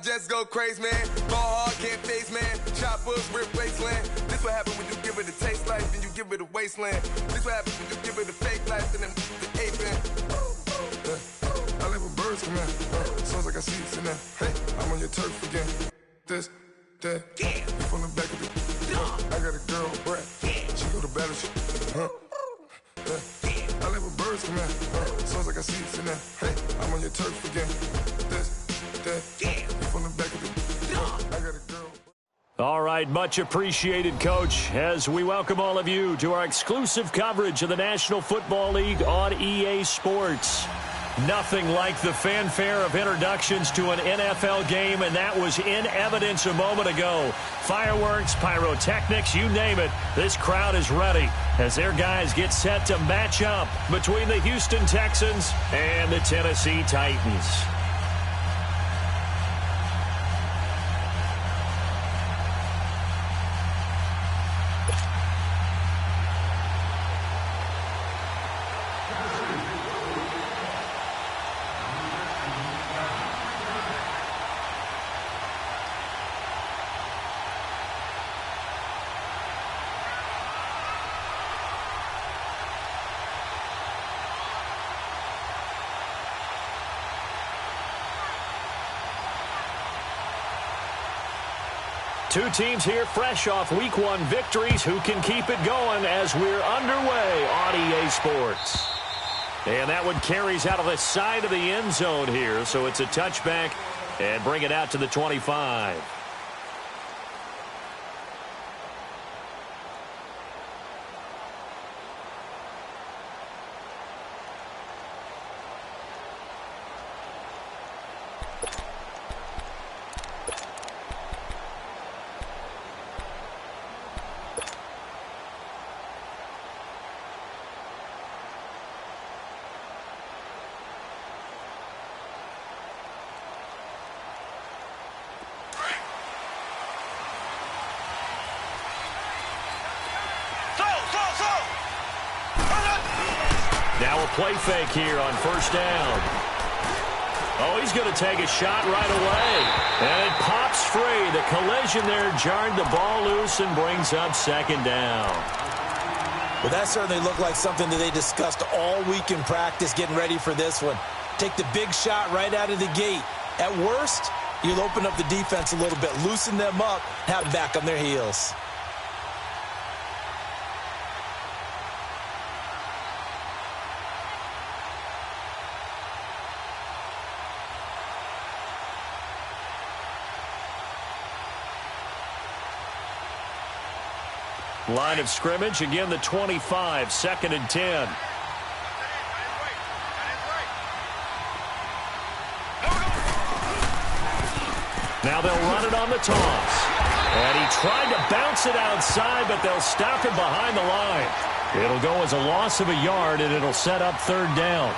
just go crazy, man. Ball hard, can't face, man. Chop books, rip wasteland. This what happens when you give it a taste life, then you give it a wasteland. This what happens when you give it a fake life, and then the ape in. I like when birds come in. So it's like I see it in there. Hey, I'm on your turf again. This, that, yeah. You from the back of the. I got a girl, Brett. She go to battleship. I like when birds come in. So it's like I see it in there. Hey, I'm on your turf again. This, that, yeah. You from the back of the. I got a girl. All right, much appreciated, Coach, as we welcome all of you to our exclusive coverage of the National Football League on EA Sports. Nothing like the fanfare of introductions to an NFL game, and that was in evidence a moment ago. Fireworks, pyrotechnics, you name it, this crowd is ready as their guys get set to match up between the Houston Texans and the Tennessee Titans. Two teams here fresh off Week 1 victories. Who can keep it going as we're underway on EA Sports? And that one carries out of the side of the end zone here, so it's a touchback and bring it out to the 25. Now a play fake here on first down. Oh, he's going to take a shot right away. And it pops free. The collision there jarred the ball loose and brings up second down. Well, that certainly looked like something that they discussed all week in practice getting ready for this one. Take the big shot right out of the gate. At worst, you'll open up the defense a little bit, loosen them up, have them back on their heels. Line of scrimmage, again the 25, 2nd and 10. Now they'll run it on the toss. And he tried to bounce it outside, but they'll stop him behind the line. It'll go as a loss of a yard, and it'll set up 3rd down.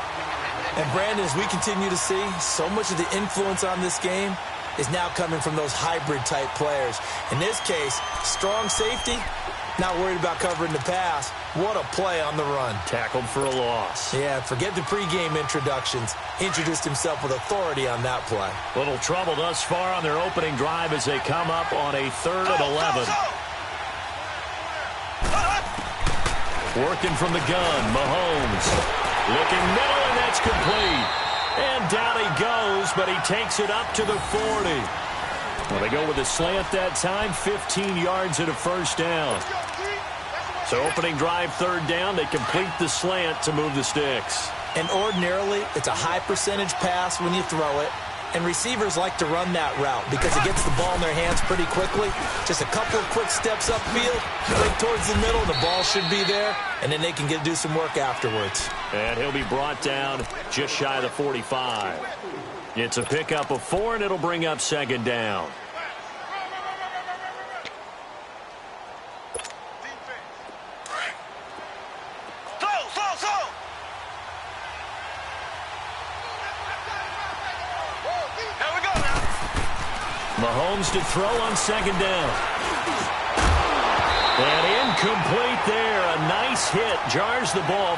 And Brandon, as we continue to see, so much of the influence on this game is now coming from those hybrid-type players. In this case, strong safety, not worried about covering the pass. What a play on the run. Tackled for a loss. Yeah, forget the pregame introductions. Introduced himself with authority on that play. Little trouble thus far on their opening drive as they come up on a 3rd and 11. Working from the gun, Mahomes. Looking middle, and that's complete. And down he goes, but he takes it up to the 40. Well, they go with a slant that time, 15 yards and a first down. So opening drive 3rd down, they complete the slant to move the sticks. And ordinarily, it's a high percentage pass when you throw it. And receivers like to run that route because it gets the ball in their hands pretty quickly. Just a couple of quick steps upfield, right towards the middle, the ball should be there, and then they can do some work afterwards. And he'll be brought down just shy of the 45. It's a pickup of 4, and it'll bring up 2nd down. Mahomes to throw on 2nd down. And incomplete there. A nice hit. Jars the ball.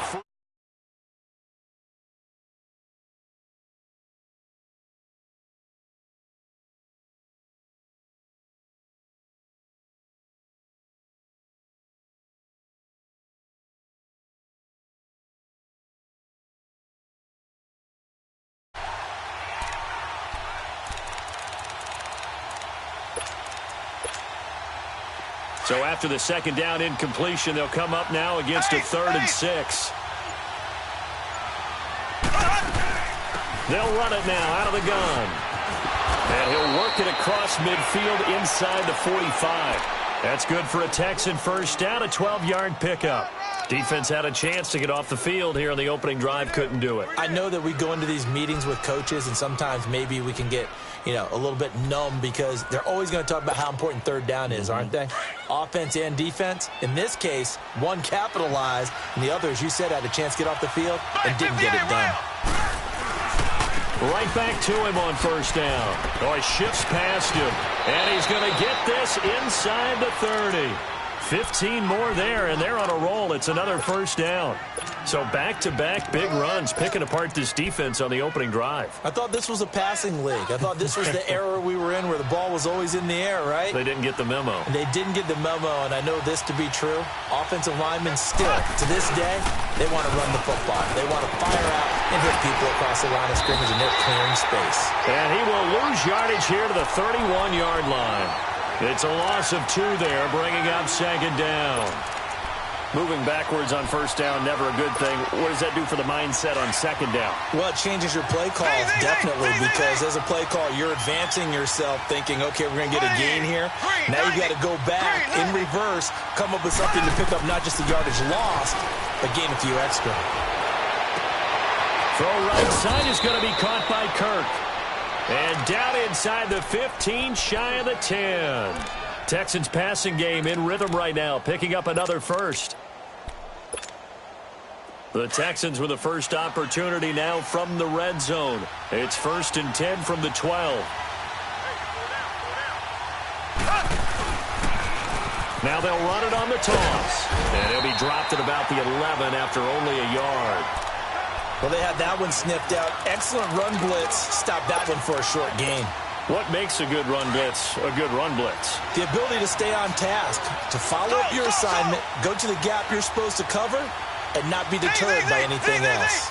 So after the second down incompletion, they'll come up now against a 3rd and 6. They'll run it now out of the gun. And he'll work it across midfield inside the 45. That's good for a Texan first down, a 12-yard pickup. Defense had a chance to get off the field here on the opening drive, couldn't do it. I know that we go into these meetings with coaches, and sometimes maybe we can get, a little bit numb because they're always going to talk about how important 3rd down is, aren't they? Offense and defense. In this case, one capitalized, and the other, as you said, had a chance to get off the field and didn't get it done. Right back to him on first down. Oh, he shifts past him, and he's going to get this inside the 30. 15 more there, and they're on a roll. It's another first down. So back-to-back big runs, picking apart this defense on the opening drive. I thought this was a passing league. I thought this was the era we were in where the ball was always in the air, right? They didn't get the memo. They didn't get the memo, and I know this to be true. Offensive linemen still, to this day, they want to run the football. They want to fire out and hit people across the line of scrimmage, and they're clearing space. And he will lose yardage here to the 31-yard line. It's a loss of 2 there, bringing up second down. Moving backwards on first down, never a good thing. What does that do for the mindset on second down? Well, it changes your play calls, definitely, because as a play call, you're advancing yourself thinking, okay, we're going to get a gain here. Now you've got to go back in reverse, come up with something to pick up not just the yardage lost, but gain a few extra. Throw right side is going to be caught by Kirk. And down inside the 15, shy of the 10. Texans passing game in rhythm right now, picking up another first. The Texans with the first opportunity now from the red zone. It's 1st and 10 from the 12. Now they'll run it on the toss. And he'll be dropped at about the 11 after only a yard. Well, they had that one sniffed out. Excellent run blitz. Stop that one for a short gain. What makes a good run blitz a good run blitz? The ability to stay on task, to follow up your assignment, go to the gap you're supposed to cover, and not be deterred by anything else.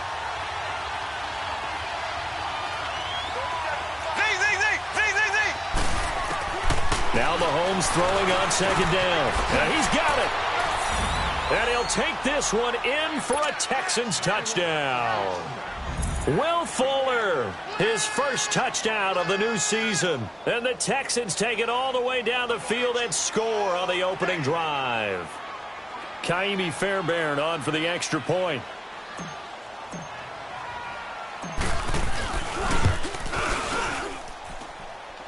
Now Mahomes throwing on second down. And he's got it. And he'll take this one in for a Texans touchdown. Will Fuller, his first touchdown of the new season. And the Texans take it all the way down the field and score on the opening drive. Kaimi Fairbairn on for the extra point.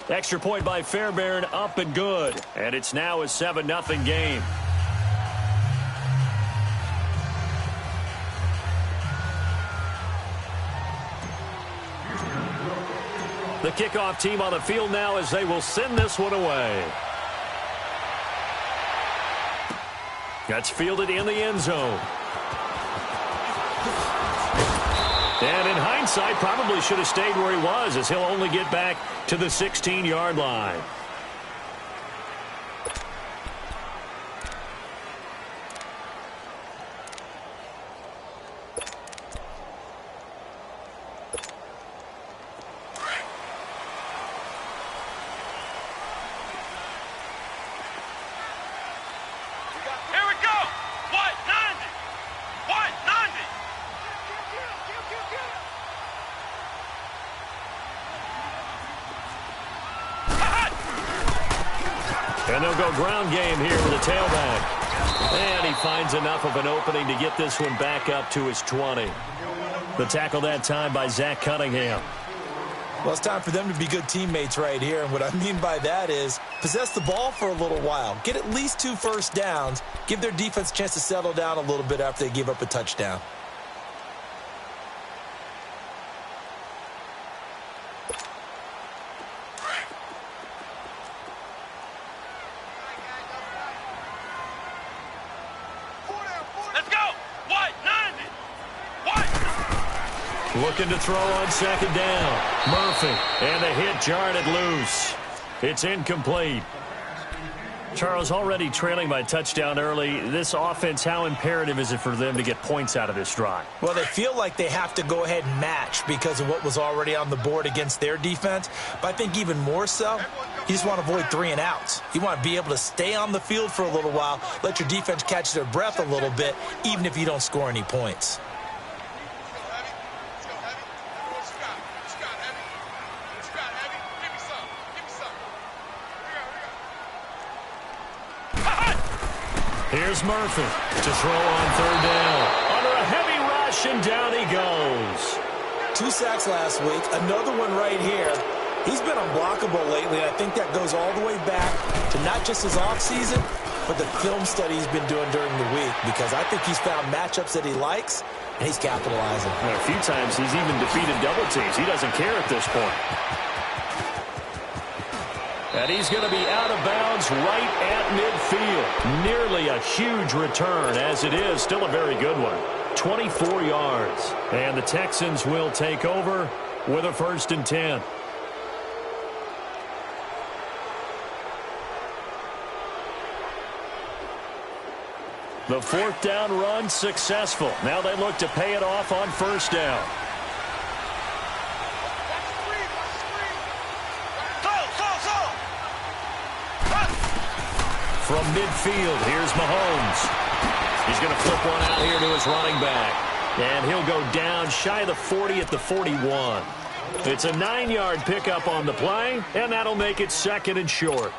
Extra point by Fairbairn, up and good. And it's now a 7-0 game. The kickoff team on the field now as they will send this one away. That's fielded in the end zone. And in hindsight, probably should have stayed where he was, as he'll only get back to the 16-yard line. And they'll go ground game here with a tailback. And he finds enough of an opening to get this one back up to his 20. The tackle that time by Zach Cunningham. Well, it's time for them to be good teammates right here. And what I mean by that is possess the ball for a little while. Get at least 2 first downs. Give their defense a chance to settle down a little bit after they give up a touchdown. Looking to throw on second down. Murphy, and the hit jarred loose. It's incomplete. Charles, already trailing by touchdown early. This offense, how imperative is it for them to get points out of this drive? Well, they feel like they have to go ahead and match because of what was already on the board against their defense. But I think even more so, You just want to avoid 3 and outs. You want to be able to stay on the field for a little while, let your defense catch their breath a little bit, even if you don't score any points. Here's Murphy to throw on 3rd down. Under a heavy rush, and down he goes. 2 sacks last week, another one right here. He's been unblockable lately, and I think that goes all the way back to not just his offseason, but the film study he's been doing during the week, because I think he's found matchups that he likes, and he's capitalizing. And a few times he's even defeated double teams. He doesn't care at this point. And he's going to be out of bounds right at midfield. Nearly a huge return, as it is. Still a very good one. 24 yards. And the Texans will take over with a 1st and 10. The 4th down run successful. Now they look to pay it off on 1st down. From midfield, here's Mahomes. He's going to flip one out here to his running back. And he'll go down shy of the 40 at the 41. It's a 9-yard pickup on the play, and that'll make it 2nd and short.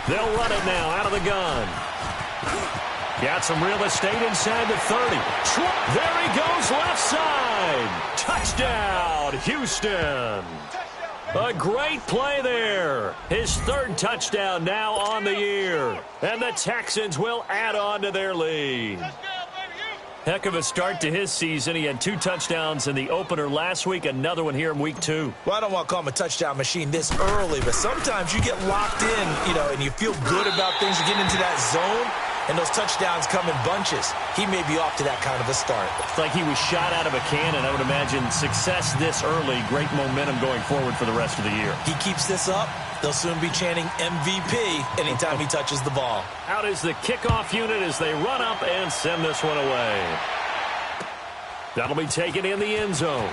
They'll run it now out of the gun. Got some real estate inside the 30. There he goes left side. Touchdown, Houston. A great play there. His 3rd touchdown now on the year. And the Texans will add on to their lead. Heck of a start to his season. He had 2 touchdowns in the opener last week, another one here in week 2. Well, I don't want to call him a touchdown machine this early, but sometimes you get locked in, and you feel good about things. You get into that zone, and those touchdowns come in bunches. He may be off to that kind of a start. It's like he was shot out of a cannon. I would imagine success this early, great momentum going forward for the rest of the year. He keeps this up, they'll soon be chanting MVP anytime he touches the ball. Out is the kickoff unit as they run up and send this one away. That'll be taken in the end zone.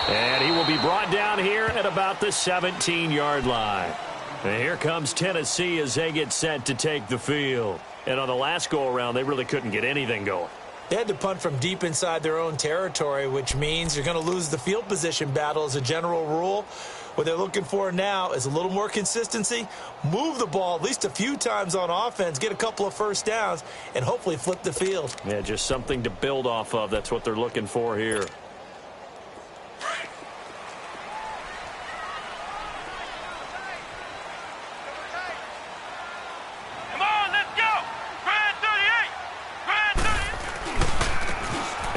And he will be brought down here at about the 17-yard line. And here comes Tennessee as they get set to take the field. And on the last go-around, they really couldn't get anything going. They had to punt from deep inside their own territory, which means you're going to lose the field position battle as a general rule. What they're looking for now is a little more consistency, move the ball at least a few times on offense, get a couple of 1st downs, and hopefully flip the field. Yeah, just something to build off of. That's what they're looking for here.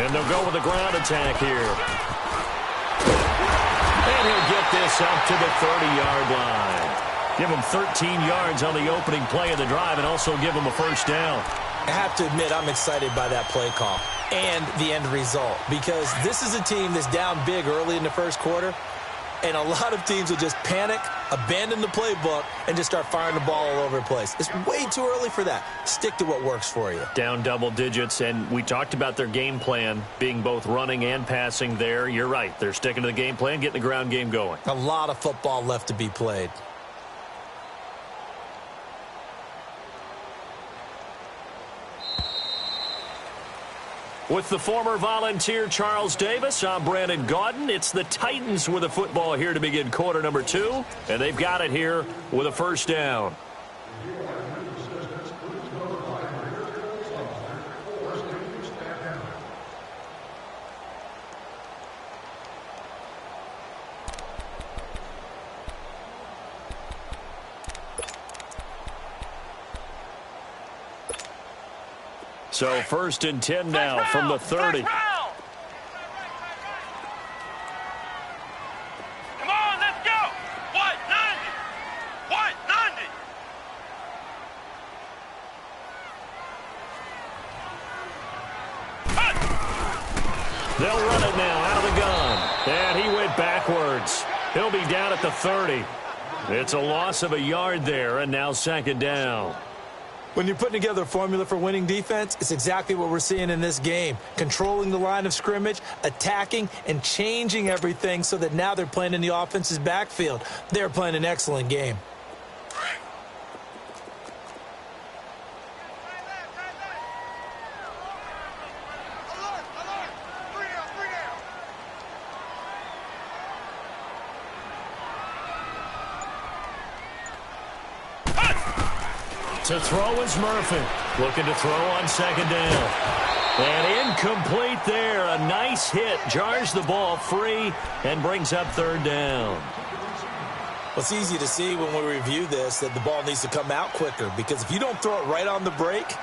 And they'll go with the ground attack here. And he'll get this up to the 30-yard line. Give him 13 yards on the opening play of the drive and also give him a 1st down. I have to admit, I'm excited by that play call and the end result, because this is a team that's down big early in the 1st quarter, and a lot of teams will just panic, abandon the playbook, and just start firing the ball all over the place. It's way too early for that. Stick to what works for you. Down double digits, and we talked about their game plan being both running and passing there. You're right. They're sticking to the game plan, getting the ground game going. A lot of football left to be played. With the former Volunteer Charles Davis, I'm Brandon Gaudin. It's the Titans with the football here to begin quarter number 2, and they've got it here with a 1st down. So 1st and 10 now from the 30. Come on, let's go. White 90. White 90. They'll run it now out of the gun. And he went backwards. He'll be down at the 30. It's a loss of a yard there, and now second down. When you're putting together a formula for winning defense, it's exactly what we're seeing in this game. Controlling the line of scrimmage, attacking, and changing everything so that now they're playing in the offense's backfield. They're playing an excellent game. To throw is Murphy. Looking to throw on second down. And incomplete there. A nice hit. Jars the ball free and brings up third down. Well, it's easy to see when we review this that the ball needs to come out quicker, because if you don't throw it right on the break,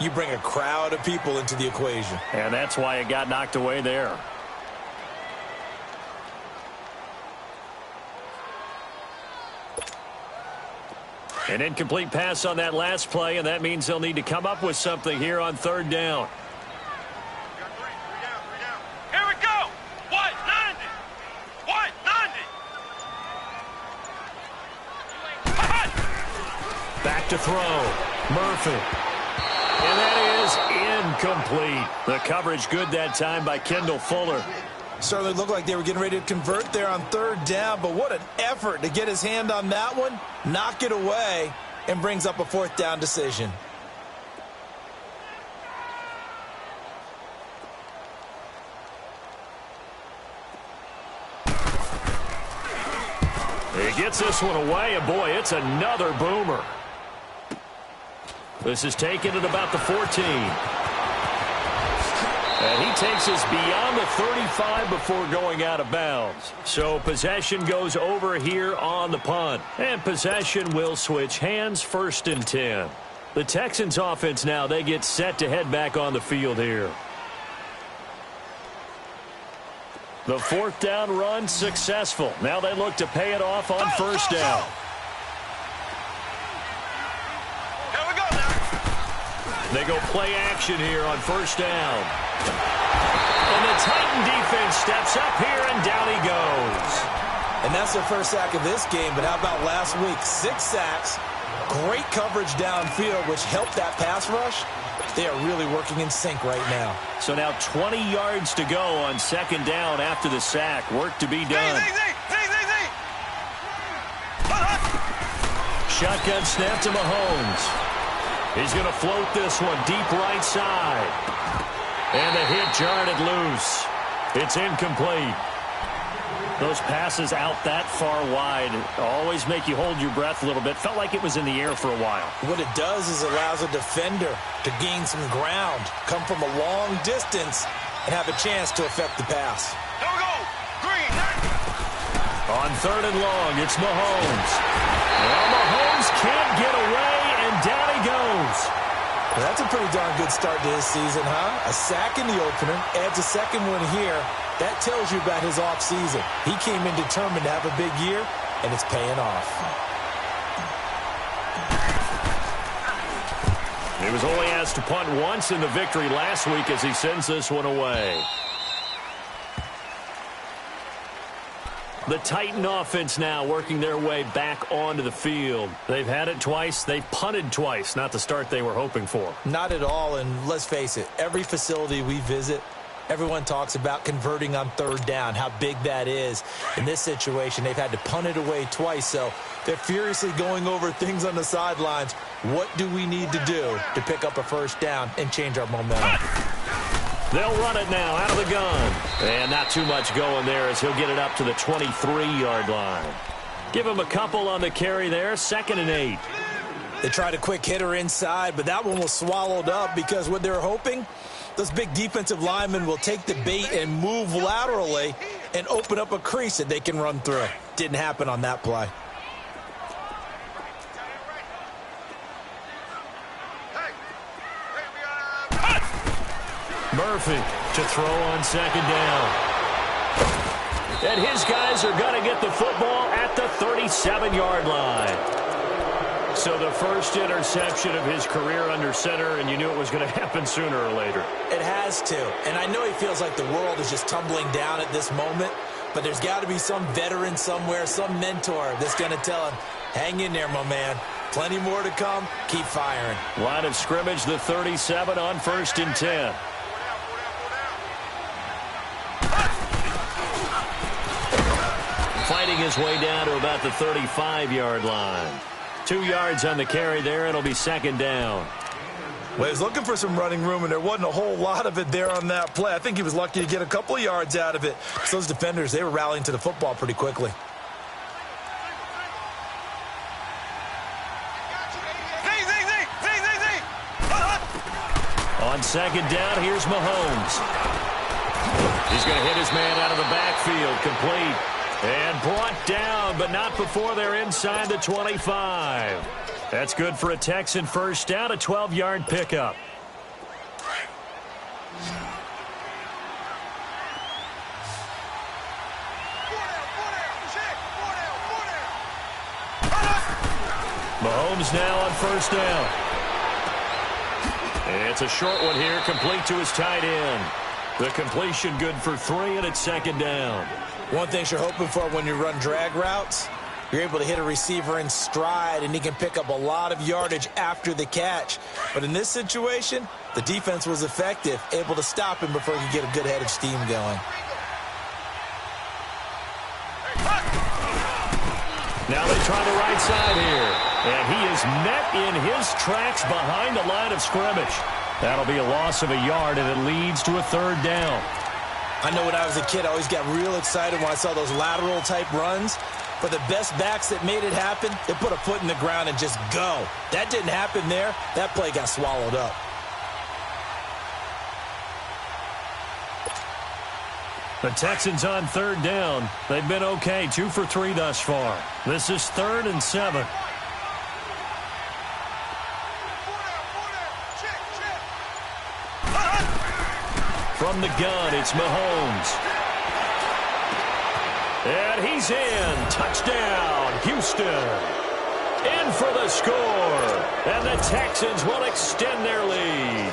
you bring a crowd of people into the equation. And that's why it got knocked away there. An incomplete pass on that last play, and that means they'll need to come up with something here on third down. Here we go. 190. 190. Back to throw. Murphy. And that is incomplete. The coverage good that time by Kendall Fuller. Certainly looked like they were getting ready to convert there on third down, but what an effort to get his hand on that one, knock it away, and brings up a fourth down decision. He gets this one away, and boy, it's another boomer. This is taken at about the 14. And he takes us beyond the 35 before going out of bounds. So possession goes over here on the punt. And possession will switch hands, 1st and 10. The Texans offense now, they get set to head back on the field here. The 4th down run successful. Now they look to pay it off on 1st down. Here we go now. They go play action here on 1st down. And the Titan defense steps up here, and down he goes. And that's their first sack of this game, but how about last week? 6 sacks, great coverage downfield, which helped that pass rush. They are really working in sync right now. So now 20 yards to go on 2nd down after the sack. Work to be done. Shotgun snap to Mahomes. He's going to float this one deep right side. And the hit jarred it loose. It's incomplete. Those passes out that far wide always make you hold your breath a little bit. Felt like it was in the air for a while. What it does is allows a defender to gain some ground, come from a long distance, and have a chance to affect the pass. Here we go. Green. On 3rd and long, it's Mahomes. Well, Mahomes can't get away, and down he goes. Well, that's a pretty darn good start to his season, huh? A sack in the opener, adds a second one here. That tells you about his offseason. He came in determined to have a big year, and it's paying off. He was only asked to punt once in the victory last week as he sends this one away. The Titan offense now working their way back onto the field. They've had it twice. They've punted twice. Not the start they were hoping for. Not at all, and let's face it, every facility we visit, everyone talks about converting on 3rd down, how big that is. In this situation, they've had to punt it away twice, so they're furiously going over things on the sidelines. What do we need to do to pick up a 1st down and change our momentum? They'll run it now out of the gun. And not too much going there as he'll get it up to the 23-yard line. Give him a couple on the carry there, 2nd and 8. They tried a quick hitter inside, but that one was swallowed up because what they're hoping, those big defensive linemen will take the bait and move laterally and open up a crease that they can run through. Didn't happen on that play. Murphy to throw on 2nd down. And his guys are going to get the football at the 37-yard line. So the first interception of his career under center, and you knew it was going to happen sooner or later. It has to. And I know he feels like the world is just tumbling down at this moment, but there's got to be some veteran somewhere, some mentor that's going to tell him, hang in there, my man. Plenty more to come. Keep firing. Line of scrimmage, the 37 on 1st and 10. Fighting his way down to about the 35-yard line. 2 yards on the carry there. It'll be 2nd down. Well, he was looking for some running room, and there wasn't a whole lot of it there on that play. I think he was lucky to get a couple of yards out of it. So those defenders, they were rallying to the football pretty quickly. On 2nd down, here's Mahomes. He's going to hit his man out of the backfield, complete. And brought down, but not before they're inside the 25. That's good for a Texan first down, a 12-yard pickup. Mahomes now on 1st down. It's a short one here, complete to his tight end. The completion good for 3, and it's 2nd down. One thing you're hoping for when you run drag routes, you're able to hit a receiver in stride, and he can pick up a lot of yardage after the catch. But in this situation, the defense was effective, able to stop him before he could get a good head of steam going. Now they try the right side here. And he is met in his tracks behind the line of scrimmage. That'll be a loss of a yard, and it leads to a 3rd down. I know when I was a kid, I always got real excited when I saw those lateral-type runs. But the best backs that made it happen, they put a foot in the ground and just go. That didn't happen there. That play got swallowed up. The Texans on 3rd down. They've been okay, 2 for 3 thus far. This is 3rd and 7. From the gun, it's Mahomes. And he's in. Touchdown, Houston. In for the score. And the Texans will extend their lead.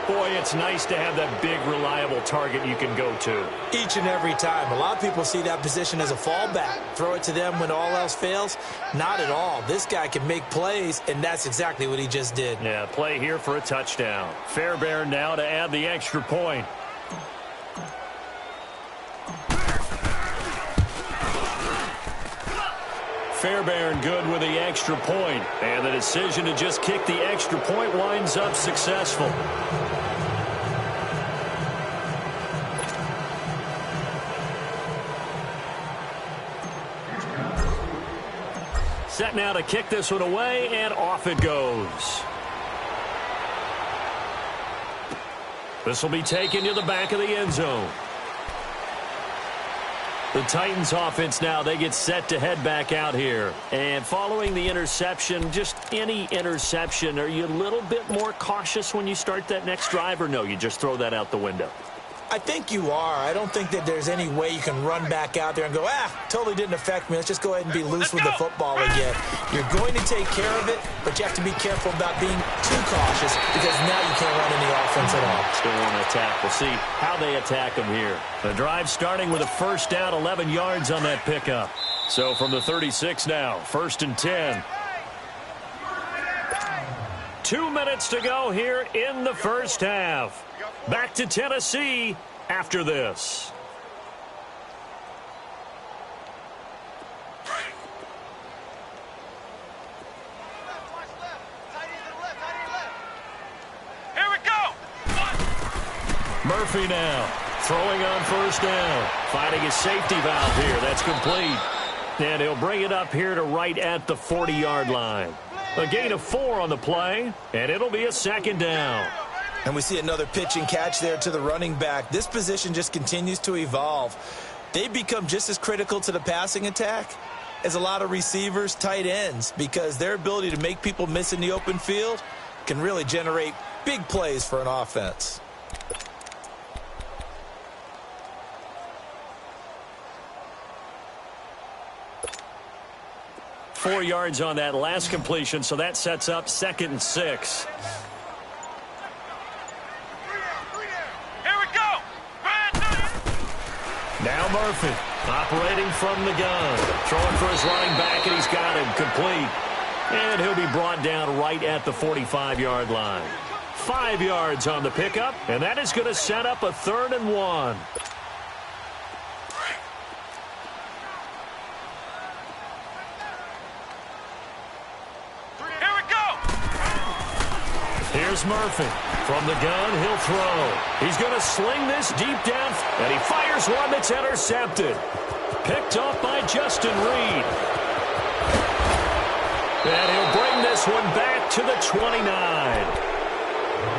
Boy, it's nice to have that big, reliable target you can go to. Each and every time. A lot of people see that position as a fallback. Throw it to them when all else fails. Not at all. This guy can make plays, and that's exactly what he just did. Yeah, play here for a touchdown. Fairbairn now to add the extra point. Fairbairn good with the extra point. And the decision to just kick the extra point winds up successful. Set now to kick this one away, and off it goes. This will be taken to the back of the end zone. The Titans offense now, they get set to head back out here. And following the interception, just any interception, are you a little bit more cautious when you start that next drive, or no, you just throw that out the window? I think you are. I don't think that there's any way you can run back out there and go, totally didn't affect me. Let's just go ahead and be loose with the football again. You're going to take care of it, but you have to be careful about being too cautious because now you can't run any offense at all. Still want to attack. We'll see how they attack them here. The drive starting with a 1st down, 11 yards on that pickup. So from the 36 now, 1st and 10. 2 minutes to go here in the first half. Back to Tennessee after this. Here we go. Murphy now throwing on 1st down. Finding his safety valve here. That's complete. And he'll bring it up here to right at the 40-yard line. A gain of 4 on the play, and it'll be a 2nd down. And we see another pitch and catch there to the running back. This position just continues to evolve. They become just as critical to the passing attack as a lot of receivers, tight ends, because their ability to make people miss in the open field can really generate big plays for an offense. 4 yards on that last completion, so that sets up 2nd and 6. Here we go. Now Murphy operating from the gun. Throwing for his running back, and he's got him complete. And he'll be brought down right at the 45-yard line. 5 yards on the pickup, and that is going to set up a 3rd and 1. Here we go. Here's Murphy. From the gun, he'll throw. He's going to sling this deep down, and he fires one that's intercepted. Picked off by Justin Reed. And he'll bring this one back to the 29.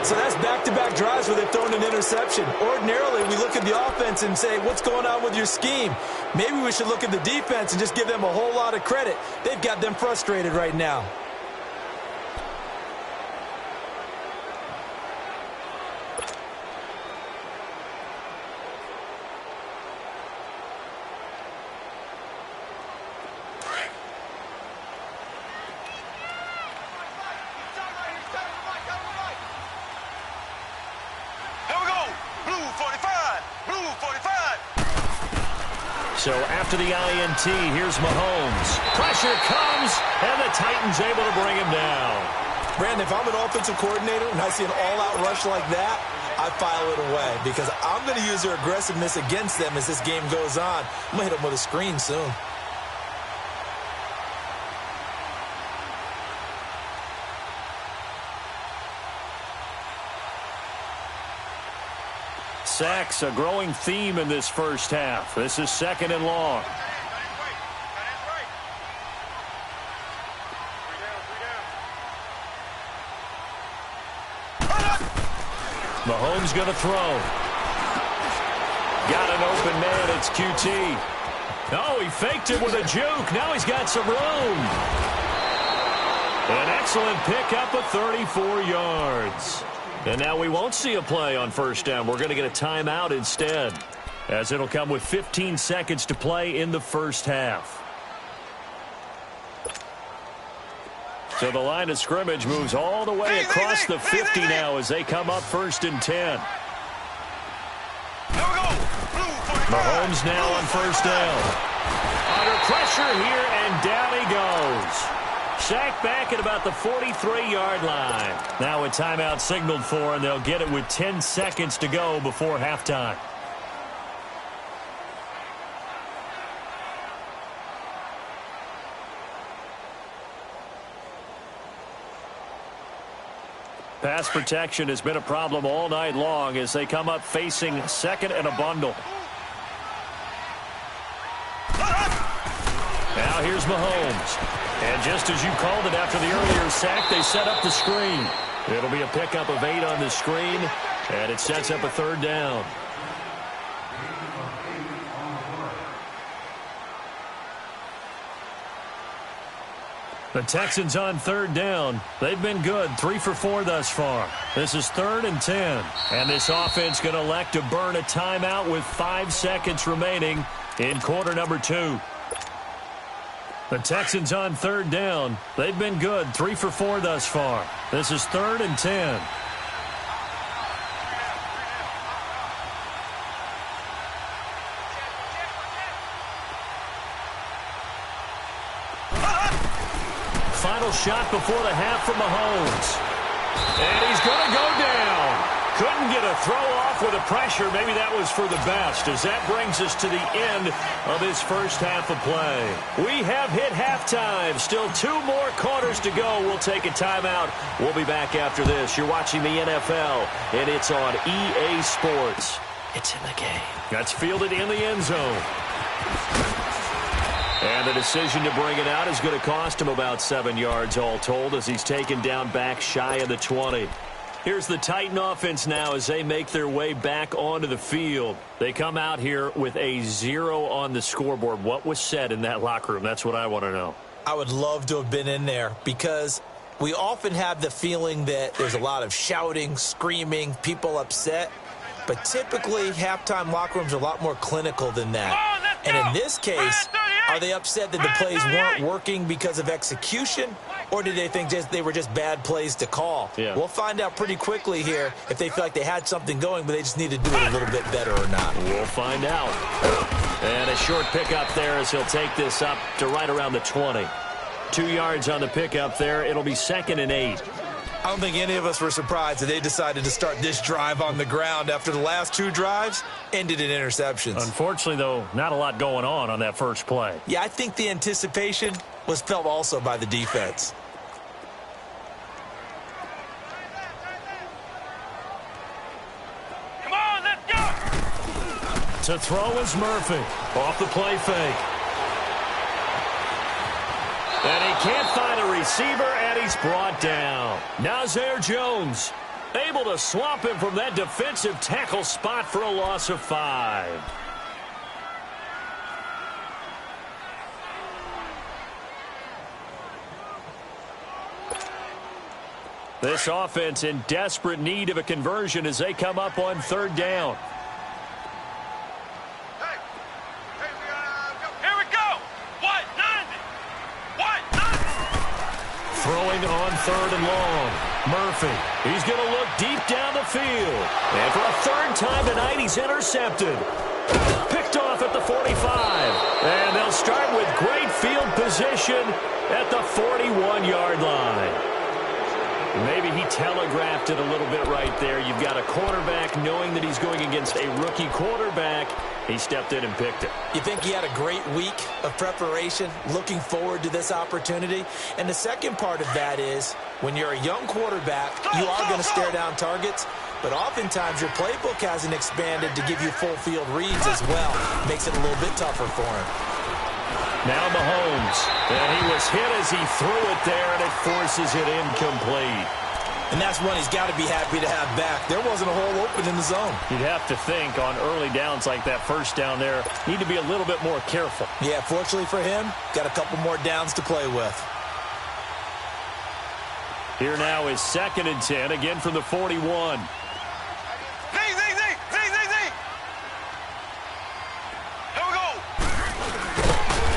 So that's back-to-back drives where they've thrown an interception. Ordinarily, we look at the offense and say, what's going on with your scheme? Maybe we should look at the defense and just give them a whole lot of credit. They've got them frustrated right now. So after the INT, here's Mahomes. Pressure comes, and the Titans able to bring him down. Brandon, if I'm an offensive coordinator and I see an all-out rush like that, I file it away because I'm going to use their aggressiveness against them as this game goes on. I'm going to hit them with a screen soon. Sacks, a growing theme in this first half. This is 2nd and long. Mahomes going to throw. Got an open man. It's QT. Oh, he faked it with a juke. Now he's got some room. An excellent pickup of 34 yards. And now we won't see a play on 1st down. We're going to get a timeout instead, as it'll come with 15 seconds to play in the first half. So the line of scrimmage moves all the way across the 50 now as they come up 1st and 10. Mahomes now on 1st down. Under pressure here, and down he goes. Sacked back at about the 43-yard line. Now a timeout signaled for, and they'll get it with 10 seconds to go before halftime. Pass protection has been a problem all night long as they come up facing 2nd and a bundle. Now here's Mahomes. And just as you called it after the earlier sack, they set up the screen. It'll be a pickup of 8 on the screen, and it sets up a 3rd down. The Texans on 3rd down. They've been good, 3 for 4 thus far. This is 3rd and 10. And this offense going to elect to burn a timeout with 5 seconds remaining in quarter number 2. The Texans on 3rd down. They've been good, 3 for 4 thus far. This is 3rd and 10. Final shot before the half from Mahomes. And he's going to go down. Couldn't get a throw off with the pressure. Maybe that was for the best, as that brings us to the end of this first half of play. We have hit halftime. Still 2 more quarters to go. We'll take a timeout. We'll be back after this. You're watching the NFL, and it's on EA Sports. It's in the game. That's fielded in the end zone. And the decision to bring it out is going to cost him about 7 yards all told, as he's taken down back shy of the 20. Here's the Titan offense now as they make their way back onto the field. They come out here with a 0 on the scoreboard. What was said in that locker room? That's what I want to know. I would love to have been in there because we often have the feeling that there's a lot of shouting, screaming, people upset. But typically, halftime locker rooms are a lot more clinical than that. And in this case, Are they upset that the plays weren't working because of execution, or did they think they were just bad plays to call? Yeah. We'll find out pretty quickly here if they feel like they had something going, but they just need to do it a little bit better or not. We'll find out. And a short pickup there as he'll take this up to right around the 20. 2 yards on the pickup there. It'll be 2nd and 8. I don't think any of us were surprised that they decided to start this drive on the ground after the last 2 drives ended in interceptions. Unfortunately, though, not a lot going on that first play. Yeah, I think the anticipation was felt also by the defense. Come on, let's go! To throw is Murphy. Off the play fake. And he can't find a receiver, and he's brought down. Nazir Jones able to swamp him from that defensive tackle spot for a loss of 5. This offense in desperate need of a conversion as they come up on 3rd down. Here we go! What? 90! What? 90! Throwing on 3rd and long. Murphy, he's going to look deep down the field. And for a 3rd time tonight, he's intercepted. Picked off at the 45. And they'll start with great field position at the 41-yard line. Maybe he telegraphed it a little bit right there. You've got a quarterback knowing that he's going against a rookie quarterback. He stepped in and picked it. You think he had a great week of preparation, looking forward to this opportunity? And the second part of that is, when you're a young quarterback, you are going to stare down targets, but oftentimes your playbook hasn't expanded to give you full field reads as well. Makes it a little bit tougher for him. Now Mahomes, and he was hit as he threw it there, and it forces it incomplete. And that's one he's got to be happy to have back. There wasn't a hole open in the zone. You'd have to think on early downs like that first down there, need to be a little bit more careful. Yeah, fortunately for him, got a couple more downs to play with. Here now is 2nd and 10, again from the 41.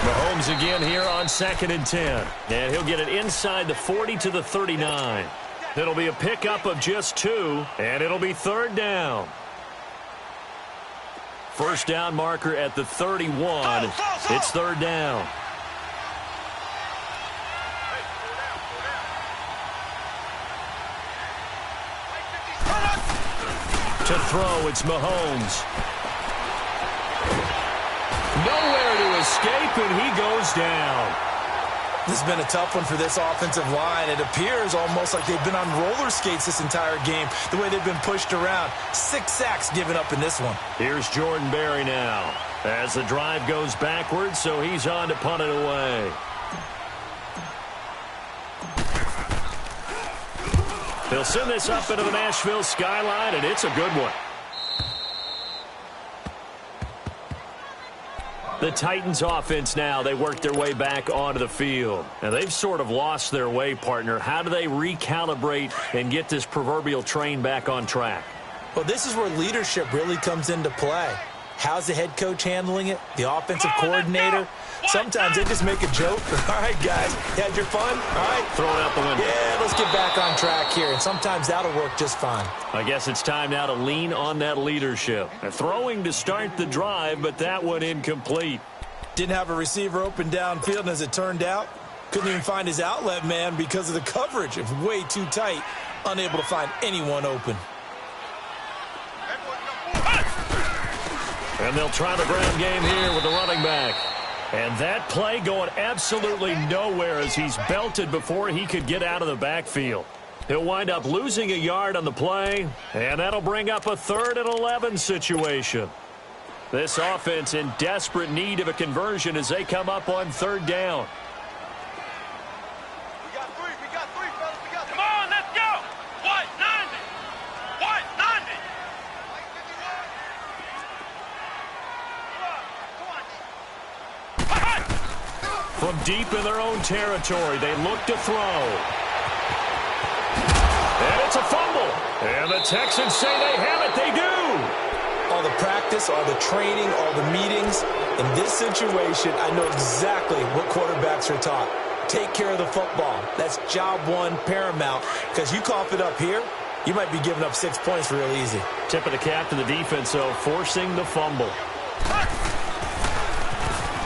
Mahomes again here on 2nd and 10. And he'll get it inside the 40 to the 39. It'll be a pickup of just 2, and it'll be 3rd down. First down marker at the 31. It's 3rd down. To throw, it's Mahomes. Nowhere to escape, and he goes down. This has been a tough one for this offensive line. It appears almost like they've been on roller skates this entire game, the way they've been pushed around. 6 sacks given up in this one. Here's Jordan Berry now as the drive goes backwards, so he's on to punt it away. They'll send this up into the Nashville skyline, and it's a good one. The Titans offense now, they work their way back onto the field. Now, they've sort of lost their way, partner. How do they recalibrate and get this proverbial train back on track? Well, this is where leadership really comes into play. How's the head coach handling it? The offensive coordinator? Sometimes they just make a joke. All right, guys, you had your fun? All right. Throw it out the window. Yeah, let's get back on track here. And sometimes that'll work just fine. I guess it's time now to lean on that leadership. Throwing to start the drive, but that one incomplete. Didn't have a receiver open downfield, and as it turned out, couldn't even find his outlet man because of the coverage. It was way too tight, unable to find anyone open. And they'll try the ground game here with the running back. And that play going absolutely nowhere as he's belted before he could get out of the backfield. He'll wind up losing a yard on the play, and that'll bring up a 3rd and 11 situation. This offense in desperate need of a conversion as they come up on 3rd down. We got three, fellas. Come on, let's go! What? 90! What? 90! From deep in their own territory, they look to throw. And it's a fumble. And the Texans say they have it. They do. all the practice, all the training, all the meetings. In this situation, I know exactly what quarterbacks are taught. Take care of the football. That's job one paramount, because you cough it up here, you might be giving up 6 points real easy. Tip of the cap to the defense, though, forcing the fumble.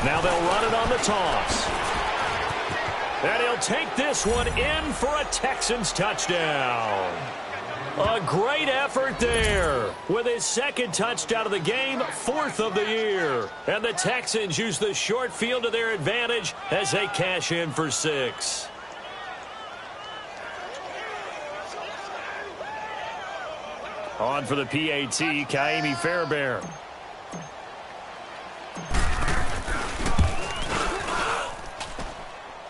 Now they'll run it on the toss. And he'll take this one in for a Texans touchdown. A great effort there. With his second touchdown of the game, 4th of the year. And the Texans use the short field to their advantage as they cash in for 6. On for the PAT, Kaimi Fairbairn.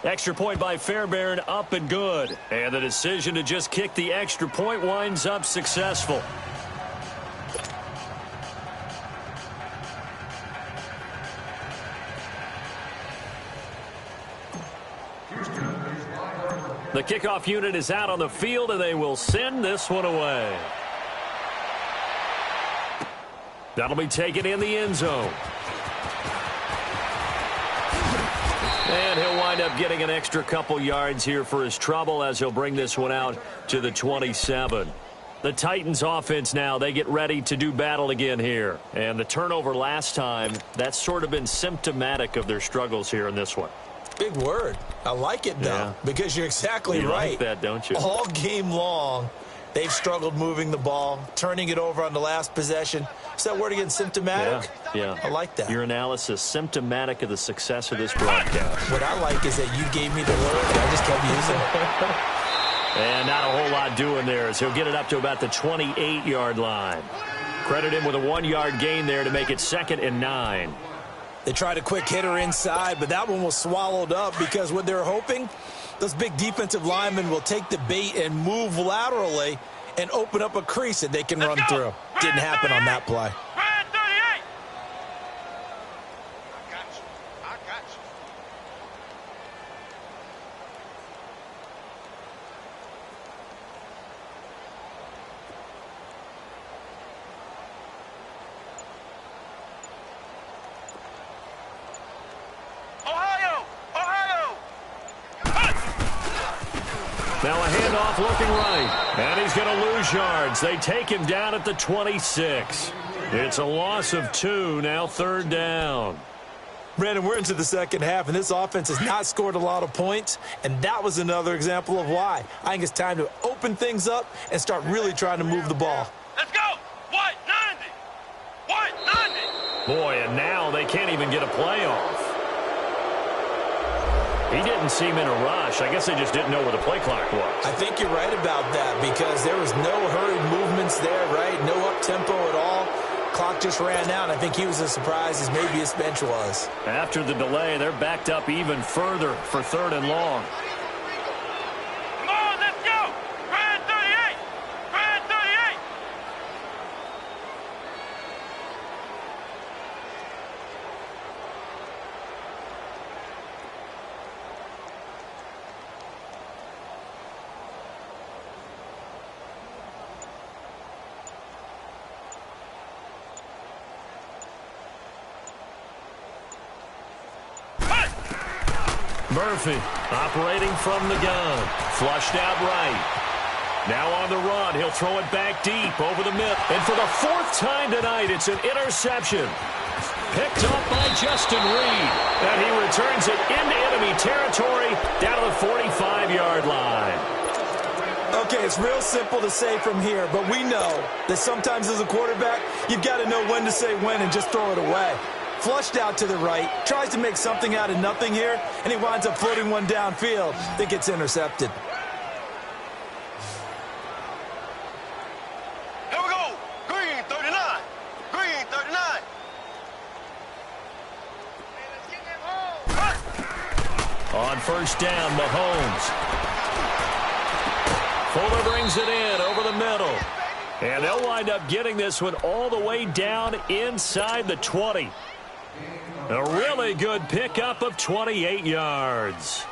Extra point by Fairbairn, up and good. And the decision to just kick the extra point winds up successful. The kickoff unit is out on the field, and they will send this one away. That'll be taken in the end zone. And he'll wind up getting an extra couple yards here for his trouble as he'll bring this one out to the 27. The Titans offense now, they get ready to do battle again here. And the turnover last time, that's sort of been symptomatic of their struggles here in this one. Big word. I like it, though, because you're exactly right. You like that, don't you? All game long, they've struggled moving the ball, turning it over on the last possession. Is that word again, symptomatic? Yeah. I like that. Your analysis, symptomatic of the success of this broadcast. What I like is that you gave me the word, and I just kept using it. And not a whole lot doing there as he'll get it up to about the 28-yard line. Credit him with a 1-yard gain there to make it 2nd and 9. They tried a quick hitter inside, but that one was swallowed up because what they're hoping, those big defensive linemen will take the bait and move laterally and open up a crease that they can run through. Didn't happen on that play. Now a handoff looking right. And he's going to lose yards. They take him down at the 26. It's a loss of 2, now 3rd down. Brandon, we're into the second half, and this offense has not scored a lot of points, and that was another example of why. I think it's time to open things up and start really trying to move the ball. Let's go! White 90! White 90! Boy, and now they can't even get a play off. He didn't seem in a rush. I guess they just didn't know where the play clock was. I think you're right about that because there was no hurried movements there, right? No up-tempo at all. Clock just ran out. I think he was as surprised as maybe his bench was. After the delay, they're backed up even further for 3rd and long. Come on, let's go! Grand 38! Grand 38! Murphy operating from the gun. Flushed out right. Now on the run. He'll throw it back deep over the middle. And for the 4th time tonight, it's an interception. Picked up by Justin Reed. And he returns it into enemy territory down to the 45-yard line. Okay, it's real simple to say from here, but we know that sometimes as a quarterback, you've got to know when to say when and just throw it away. Flushed out to the right, tries to make something out of nothing here, and he winds up floating one downfield that gets intercepted. Here we go! Green 39! Green 39! On 1st down, Mahomes. Fuller brings it in over the middle. And they'll wind up getting this one all the way down inside the 20. A really good pickup of 28 yards.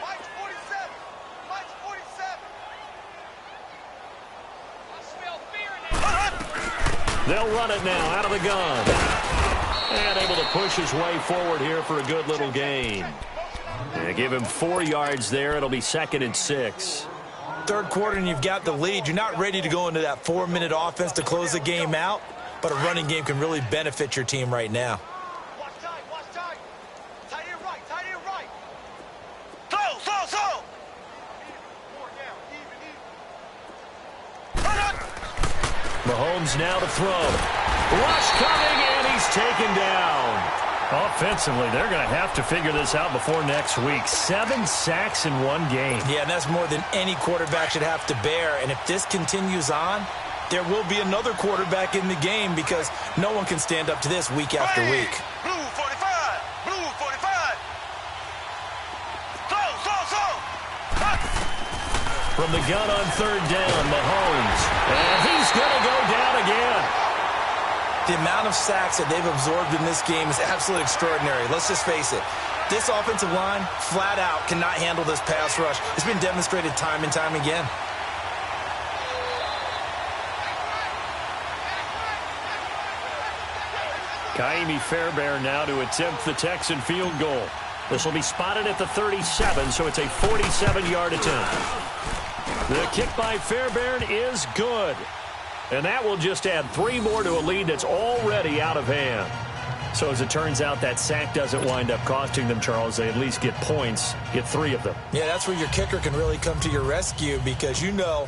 Mike's 47! Mike's 47! They'll run it now out of the gun. And able to push his way forward here for a good little gain. And give him 4 yards there. It'll be 2nd and 6. Third quarter and you've got the lead. You're not ready to go into that 4-minute offense to close the game out, but a running game can really benefit your team right now. Watch tight, watch tight. Tight end right, tight end right. Slow. Mahomes now to throw. Rush coming, and he's taken down. Offensively, they're going to have to figure this out before next week. 7 sacks in 1 game. Yeah, and that's more than any quarterback should have to bear. And if this continues on, there will be another quarterback in the game because no one can stand up to this week after week. Blue 45, blue 45. Slow. From the gun on 3rd down, Mahomes. And he's going to go down again. The amount of sacks that they've absorbed in this game is absolutely extraordinary. Let's just face it. This offensive line, flat out, cannot handle this pass rush. It's been demonstrated time and time again. Kaimi Fairbairn now to attempt the Texan field goal. This will be spotted at the 37, so it's a 47-yard attempt. The kick by Fairbairn is good. And that will just add 3 more to a lead that's already out of hand. So as it turns out, that sack doesn't wind up costing them, Charles. They at least get points, get 3 of them. Yeah, that's where your kicker can really come to your rescue because, you know,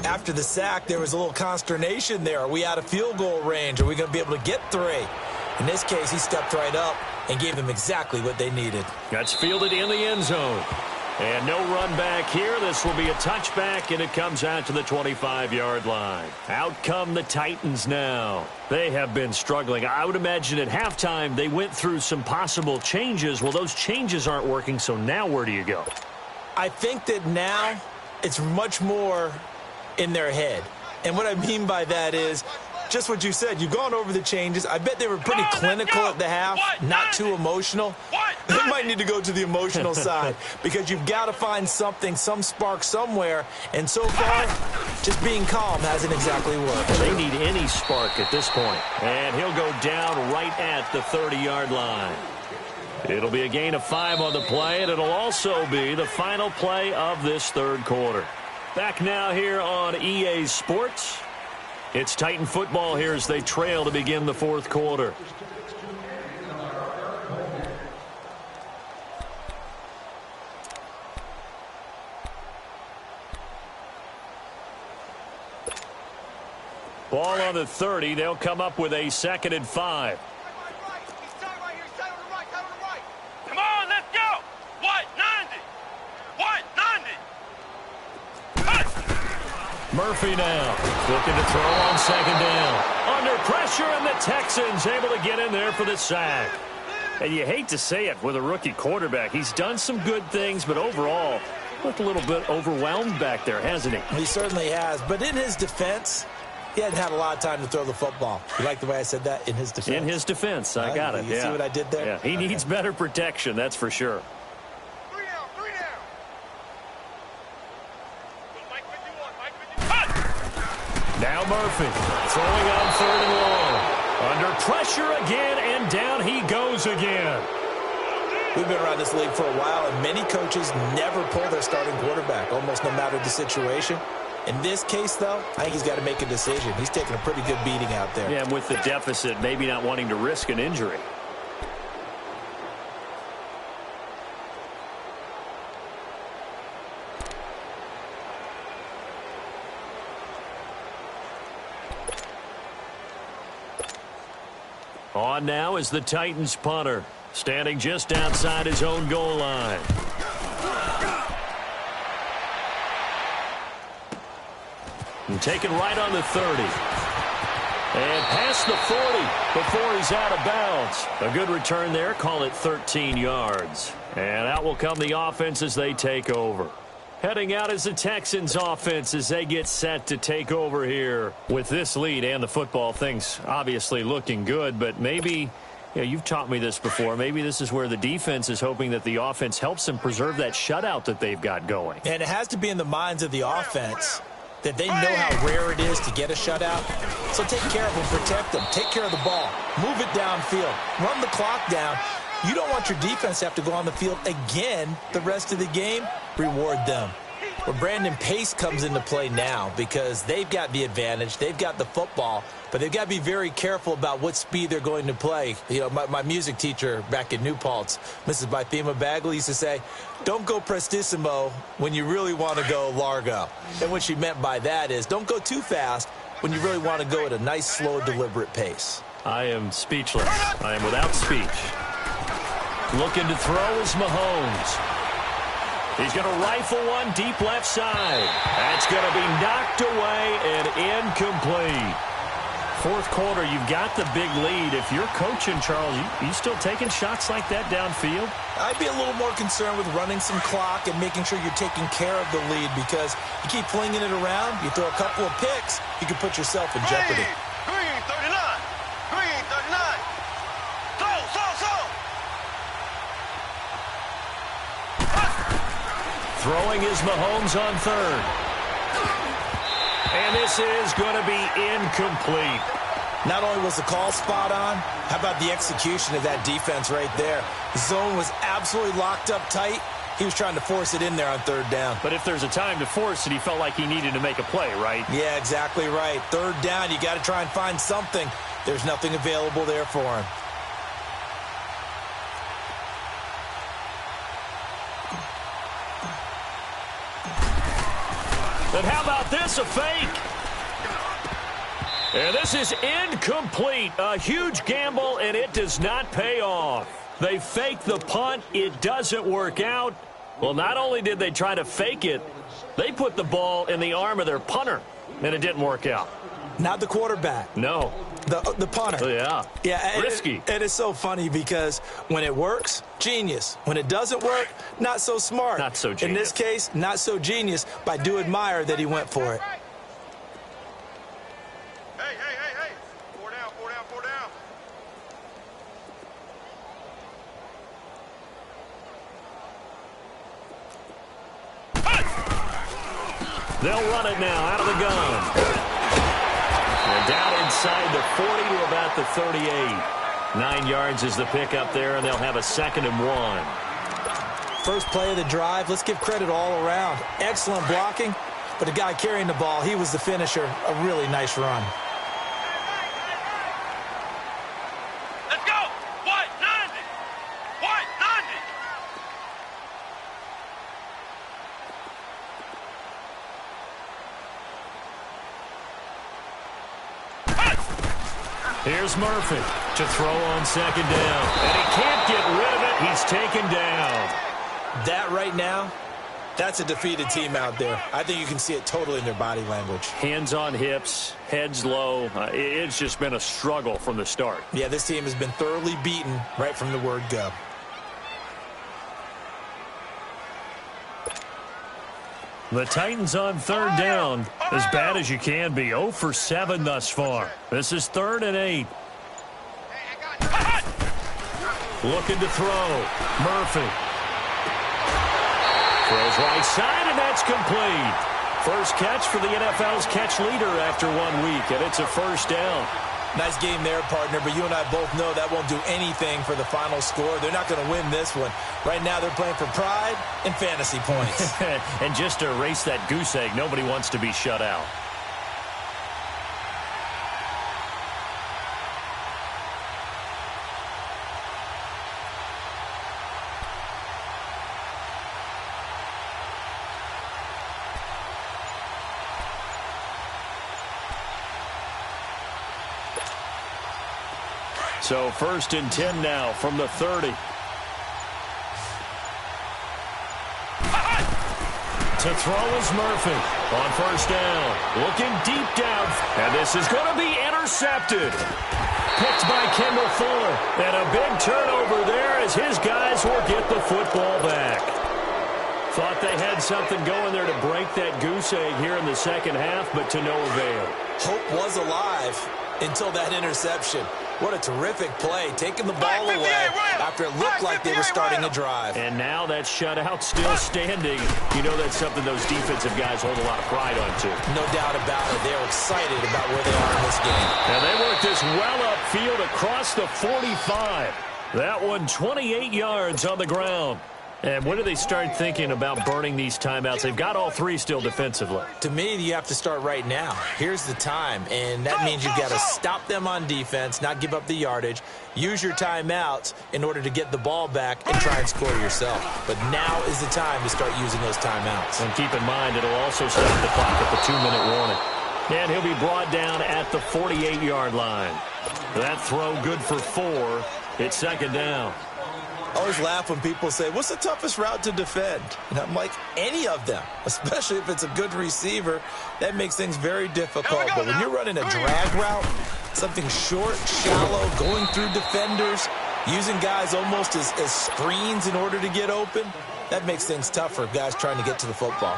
after the sack, there was a little consternation there. Are we out of field goal range? Are we going to be able to get 3? In this case, he stepped right up and gave them exactly what they needed. That's fielded in the end zone. And no run back here. This will be a touchback, and it comes out to the 25-yard line. Out come the Titans now. They have been struggling. I would imagine at halftime they went through some possible changes. Well, those changes aren't working, so now where do you go? I think that now it's much more in their head. And what I mean by that is just what you said. You've gone over the changes. I bet they were pretty clinical at the half, not too emotional. They might need to go to the emotional side because you've got to find something, some spark somewhere. And so far, just being calm hasn't exactly worked. They need any spark at this point. And he'll go down right at the 30-yard line. It'll be a gain of 5 on the play, and it'll also be the final play of this third quarter. Back now here on EA Sports. It's Titan football here as they trail to begin the fourth quarter. Ball on the 30. They'll come up with a 2nd and 5. Come on, let's go. What? 90. What? 90. Murphy now looking to throw on 2nd down. Under pressure, and the Texans able to get in there for the sack. And you hate to say it with a rookie quarterback. He's done some good things, but overall, looked a little bit overwhelmed back there, hasn't he? He certainly has. But in his defense, he hadn't had a lot of time to throw the football. You like the way I said that? In his defense? In his defense. I got it. You see what I did there? Yeah, he needs better protection, that's for sure. 3 down, 3 down. Now Murphy throwing on 3rd and long. Under pressure again, and down he goes again. We've been around this league for a while, and many coaches never pull their starting quarterback, almost no matter the situation. In this case, though, I think he's got to make a decision. He's taking a pretty good beating out there. Yeah, and with the deficit, maybe not wanting to risk an injury. On now is the Titans punter, standing just outside his own goal line. And taken right on the 30. And past the 40 before he's out of bounds. A good return there, call it 13 yards. And out will come the offense as they take over. Heading out is the Texans offense as they get set to take over here. With this lead and the football, things obviously looking good, but maybe, you've taught me this before, maybe this is where the defense is hoping that the offense helps them preserve that shutout that they've got going. And it has to be in the minds of the offense that they know how rare it is to get a shutout. So take care of them, protect them, take care of the ball, move it downfield, run the clock down. You don't want your defense to have to go on the field again the rest of the game. Reward them. Well, Brandon, pace comes into play now because they've got the advantage. They've got the football, but they've got to be very careful about what speed they're going to play. You know, my music teacher back in New Paltz, Mrs. Bythema Bagley, used to say, don't go prestissimo when you really want to go largo. And what she meant by that is don't go too fast when you really want to go at a nice, slow, deliberate pace. I am speechless. I am without speech. Looking to throw is Mahomes. He's going to rifle one deep left side. That's going to be knocked away and incomplete. Fourth quarter, you've got the big lead. If you're coaching, Charles, you still taking shots like that downfield? I'd be a little more concerned with running some clock and making sure you're taking care of the lead because you keep flinging it around, you throw a couple of picks, you can put yourself in jeopardy. Green 39. Green 39. So. Throwing is Mahomes on third. And this is going to be incomplete. Not only was the call spot on, how about the execution of that defense right there? The zone was absolutely locked up tight. He was trying to force it in there on third down. But if there's a time to force it, he felt like he needed to make a play, right? Yeah, exactly right. Third down, you got to try and find something. There's nothing available there for him. And how about this, a fake? And this is incomplete. A huge gamble, and it does not pay off. They fake the punt. It doesn't work out. Well, not only did they try to fake it, they put the ball in the arm of their punter, and it didn't work out. Not the quarterback. No. The punter. Yeah. Risky. It is so funny because when it works, genius. When it doesn't work, not so smart. Not so genius. In this case, not so genius, but I do admire that he went for it. Hey. 4 down. They'll run it now out of the gun. And down inside the 40 to about the 38. 9 yards is the pickup there, and they'll have a 2nd and 1. First play of the drive, let's give credit all around. Excellent blocking, but the guy carrying the ball, he was the finisher. A really nice run. Let's go. White 90. White 90. Here's Murphy to throw on 2nd down. And he can't get rid of it. He's taken down. That right now, that's a defeated team out there. I think you can see it totally in their body language. Hands on hips, heads low. It's just been a struggle from the start. Yeah, this team has been thoroughly beaten right from the word go. The Titans on 3rd down, as bad as you can be. 0 for 7 thus far. This is 3rd and 8. Looking to throw. Murphy. Throws right side, and that's complete. First catch for the NFL's catch leader after 1 week, and it's a 1st down. Nice game there, partner, but you and I both know that won't do anything for the final score. They're not going to win this one. Right now, they're playing for pride and fantasy points. And just to erase that goose egg, nobody wants to be shut out. So 1st and 10 now from the 30. To throw is Murphy on 1st down. Looking deep down. And this is going to be intercepted. Picked by Kendall Fuller. And a big turnover there as his guys will get the football back. Thought they had something going there to break that goose egg here in the 2nd half, but to no avail. Hope was alive until that interception. What a terrific play, taking the ball away after it looked like they were starting a drive. And now that shutout still standing. You know that's something those defensive guys hold a lot of pride on, too. No doubt about it. They're excited about where they are in this game. And they work this well upfield across the 45. That one 28 yards on the ground. And when do they start thinking about burning these timeouts? They've got all three still defensively. To me, you have to start right now. Here's the time, and that means you've got to stop them on defense, not give up the yardage, use your timeouts in order to get the ball back and try and score yourself. But now is the time to start using those timeouts. And keep in mind, it'll also stop the clock at the 2-minute warning. And he'll be brought down at the 48-yard line. That throw good for 4. It's second down. I always laugh when people say, what's the toughest route to defend? And I'm like, any of them, especially if it's a good receiver. That makes things very difficult. But when you're running a drag route, something short, shallow, going through defenders, using guys almost as screens in order to get open, that makes things tough for guys trying to get to the football.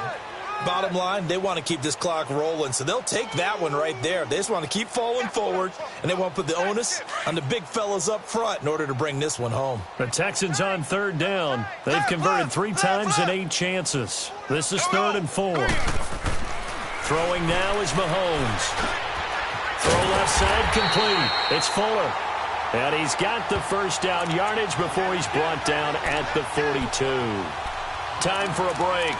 Bottom line, they want to keep this clock rolling, so they'll take that one right there. They just want to keep falling forward, and they want to put the onus on the big fellas up front in order to bring this one home. The Texans on third down. They've converted 3 times in 8 chances. This is 3rd and 4. Throwing now is Mahomes. Throw left side complete. It's Fuller. And he's got the first down yardage before he's brought down at the 42. Time for a break.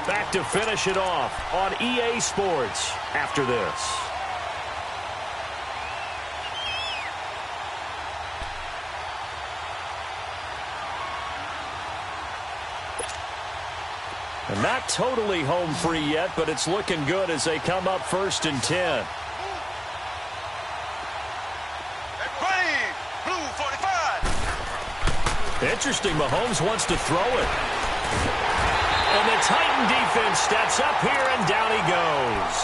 Back to finish it off on EA Sports after this. And not totally home free yet, but it's looking good as they come up 1st and 10. Blue 45. Interesting, Mahomes wants to throw it. And the Titan defense steps up here, and down he goes.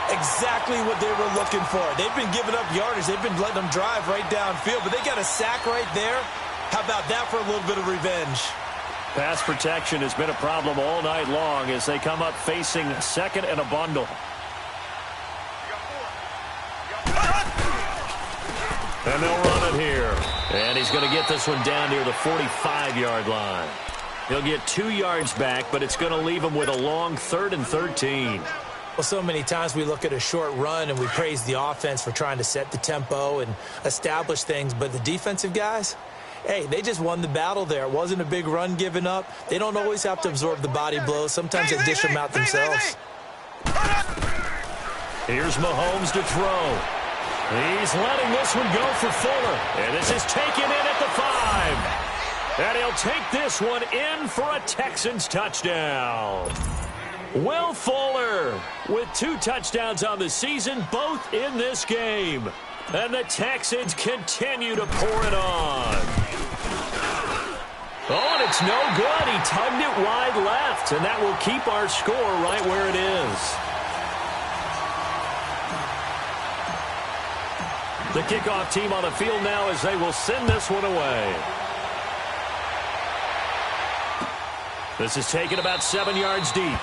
Exactly what they were looking for. They've been giving up yardage. They've been letting them drive right downfield, but they got a sack right there. How about that for a little bit of revenge? Pass protection has been a problem all night long as they come up facing 2nd and a bundle. And they'll run it here. And he's going to get this one down near the 45-yard line. He'll get 2 yards back, but it's going to leave him with a long 3rd and 13. Well, so many times we look at a short run and we praise the offense for trying to set the tempo and establish things, but the defensive guys, hey, they just won the battle there. It wasn't a big run given up. They don't always have to absorb the body blows. Sometimes they dish them out themselves. Here's Mahomes to throw. He's letting this one go for Fuller. And this is taken in at the 5. And he'll take this one in for a Texans touchdown. Will Fuller with 2 touchdowns on the season, both in this game. And the Texans continue to pour it on. Oh, and it's no good. He tugged it wide left, and that will keep our score right where it is. The kickoff team on the field now as they will send this one away. This is taken about 7 yards deep.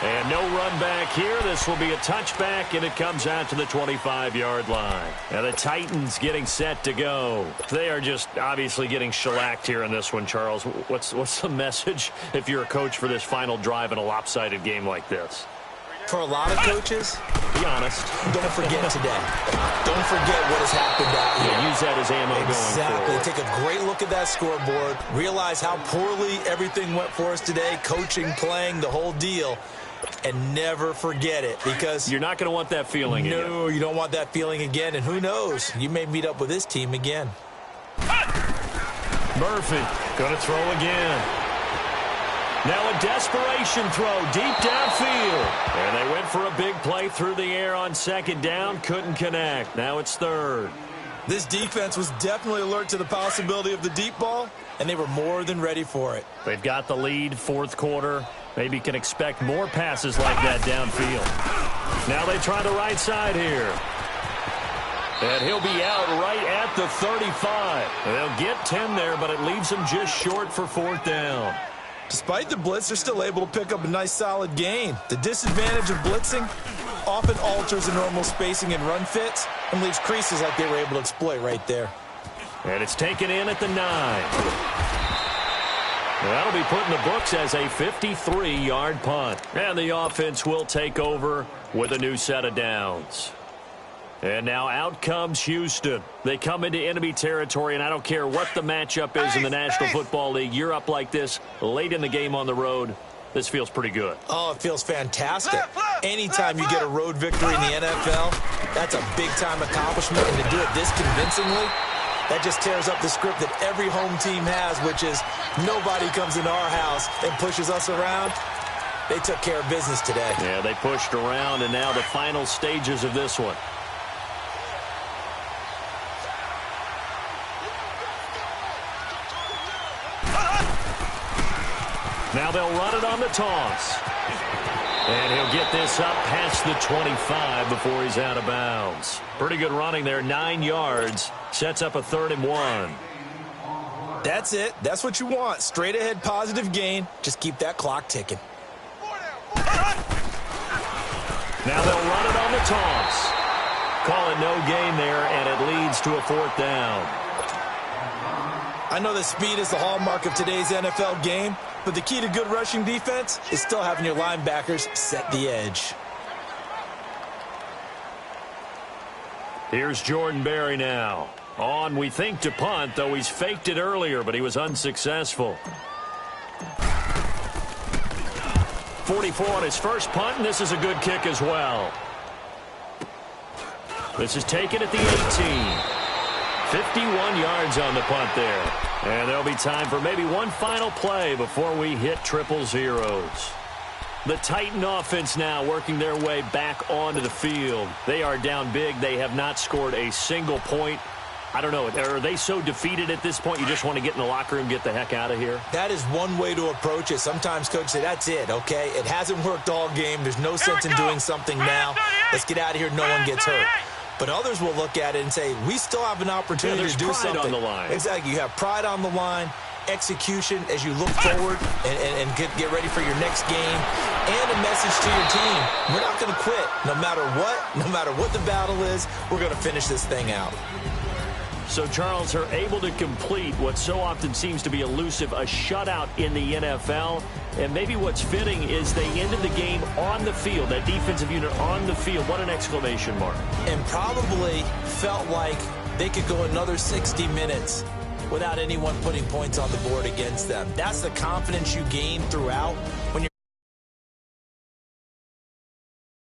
And no run back here. This will be a touchback, and it comes out to the 25-yard line. And the Titans getting set to go. They are just obviously getting shellacked here in this one, Charles. What's the message if you're a coach for this final drive in a lopsided game like this? For a lot of coaches, be honest. Don't forget today. Don't forget what has happened out here. Yeah, use that as ammo going forward. Exactly. Take a great look at that scoreboard. Realize how poorly everything went for us today. Coaching, playing, the whole deal. And never forget it, because you're not going to want that feeling again. No, you don't want that feeling again. And who knows? You may meet up with this team again. Murphy going to throw again. Now a desperation throw deep downfield. And they went for a big play through the air on 2nd down. Couldn't connect. Now it's 3rd. This defense was definitely alert to the possibility of the deep ball, and they were more than ready for it. They've got the lead, 4th quarter. Maybe can expect more passes like that downfield. Now they try the right side here. And he'll be out right at the 35. They'll get 10 there, but it leaves them just short for 4th down. Despite the blitz, they're still able to pick up a nice solid gain. The disadvantage of blitzing, often alters the normal spacing and run fits and leaves creases like they were able to exploit right there. And it's taken in at the 9. That'll be put in the books as a 53-yard punt. And the offense will take over with a new set of downs. And now out comes Houston. They come into enemy territory, and I don't care what the matchup is in the National Football League. You're up like this late in the game on the road. This feels pretty good. Oh, it feels fantastic. Anytime you get a road victory in the NFL, that's a big-time accomplishment. And to do it this convincingly, that just tears up the script that every home team has, which is nobody comes into our house and pushes us around. They took care of business today. Yeah, they pushed around, and now the final stages of this one. Now they'll run it on the toss. And he'll get this up past the 25 before he's out of bounds. Pretty good running there, 9 yards. Sets up a 3rd and 1. That's it. That's what you want. Straight ahead positive gain. Just keep that clock ticking. Now they'll run it on the toss. Call it no gain there, and it leads to a 4th down. I know that speed is the hallmark of today's NFL game, but the key to good rushing defense is still having your linebackers set the edge. Here's Jordan Berry now. On, we think, to punt, though he's faked it earlier, but he was unsuccessful. 44 on his first punt, and this is a good kick as well. This is taken at the 18. 51 yards on the punt there. And there'll be time for maybe one final play before we hit 000. The Titan offense now working their way back onto the field. They are down big. They have not scored a single point. I don't know. Are they so defeated at this point you just want to get in the locker room, get the heck out of here? That is one way to approach it. Sometimes coaches say, that's it, okay? It hasn't worked all game. There's no sense in doing something now. Let's get out of here. No one gets hurt. But others will look at it and say, we still have an opportunity to do something. Pride on the line. Exactly. You have pride on the line, execution as you look forward and get ready for your next game, and a message to your team. We're not going to quit. No matter what the battle is, we're going to finish this thing out. So, Charles, are able to complete what so often seems to be elusive, a shutout in the NFL. And maybe what's fitting is they ended the game on the field, that defensive unit on the field. What an exclamation mark. And probably felt like they could go another 60 minutes without anyone putting points on the board against them. That's the confidence you gain throughout when you're